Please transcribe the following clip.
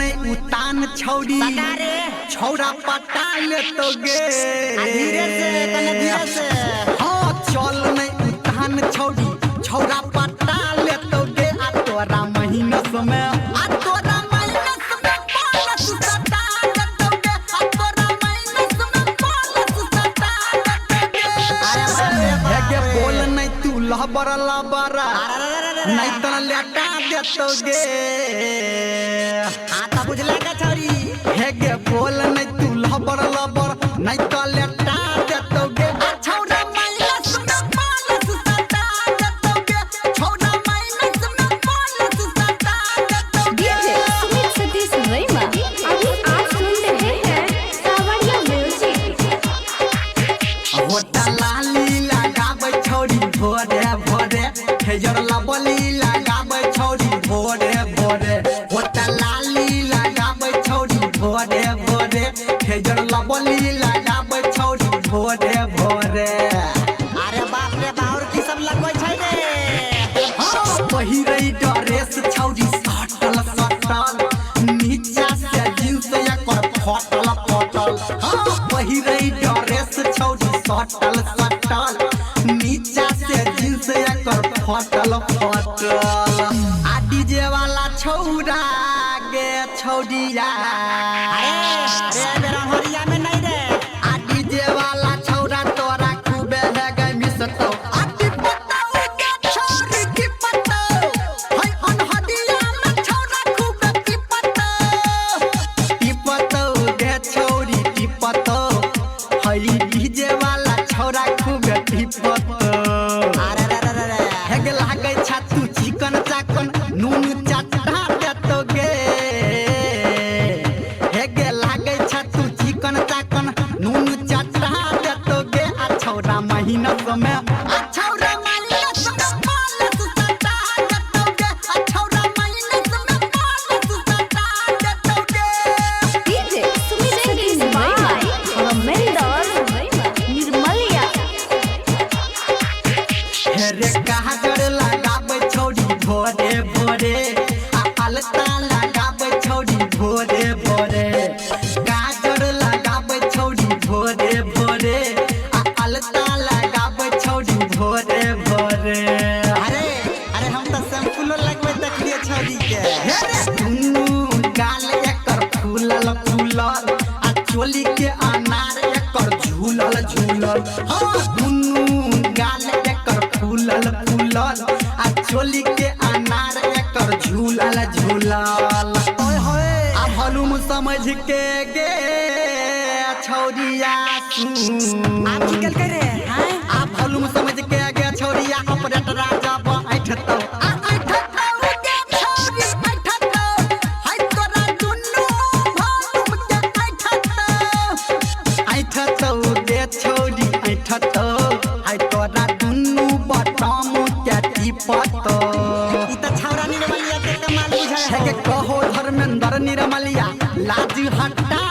नहीं उतान छौड़ी छौड़ा पटा ले तो गे धीरे से हाँ चल नहीं उतान छौड़ी छौड़ा पटा ले तो गे आ तोरा महीना समय आ तोरा महीना समय बोलस सटा ले तो गे आ तोरा महीना समय बोलस सटा ले तो गे हे गे बोल नहीं तू लहबरा नहीं तो लेटा दे तो गे आता बुझला का छौरी हे गे बोल नहीं तू लबर नहीं तो लेटा दे तो गे छौड़ा माइनस में बोलस सटा दे तो गे छौड़ा माइनस में बोलस सटा दे तो गे डीजे सुमित सतीश रैमा अभी आप सुन रहे हैं सावरिया म्यूजिक होटा लाली लगाबै छौड़ी भोरे भोरे हेजर लबली लगाबै छौड़ी भोरे भोरे होटा लाली लगाबै छौड़ी भोरे भोरे हेजर लबली लगाबै छौड़ी भोरे भोरे अरे बाप रे बाहुर की सब लगबै छै रे पहिरै ड्रेस छौड़ी सटल सटल नीचा से जींस एकर फटल फटल पहिरै ड्रेस छौड़ी सटल सटल नीचा से जींस एकर फटल फटल आ डीजे वाला छौड़ा गे छौड़िया अरे बेरा हरिया में नहीं रे आ डीजे वाला छौड़ा तोरा खूबे है गे मिसतो आ टिपतो गे छोरी टिपतो हाय अनहदिया में छौड़ा खूबे टिपतो गे छोरी टिपतो हाय डीजे वाला छौड़ा खूबे टिपतो अरे रे हे गे लागै छातू चिकन चाकन नून चाटा देतो गे हे गे लागै छातू चिकन चाकन नून चाटा देतो गे आ छौड़ा महीना समय आ छौड़ा महीना समय बोलस सटा देतो गे आ छौड़ा महीना समय बोलस सटा देतो गे डीजे सुमित सतीश रैमा मेंदर निर्मलिया हे रे काजर लगाबै छौड़ी भोरे भोरे आ अलता लगाबै छौड़ी भोरे भोरे काजर लगाबै छौड़ी भोरे भोरे आ अलता लगाबै छौड़ी भोरे भोरे अरे हम तो सैंपल लगबै देखलिए छौरी के हे रे दुनू गाल एकर फूलल फूलल आ चोली के अनार एकर झूलल झूलल हाँ दुनू गाल एकर फूलल फूलल आ चोली के अनार एकर झूलल झूलल ओए होए आ भलुम समझ के गे छौरिया सुन आप निकल के रे हैं आ भलुम समझ के गे छौरिया ऑपरेटर राजा बैठतो आ बैठतो गे छौरी बैठतो हाय तोरा दुनू भलुम के बैठतो गे छौरी बैठतो हाय तोरा दुनू बटम के टिपतो ई त छौरा निर्मलिया के कमाल बुझाय है के कहो धर्मेंद्र निर्मलिया लाज हटा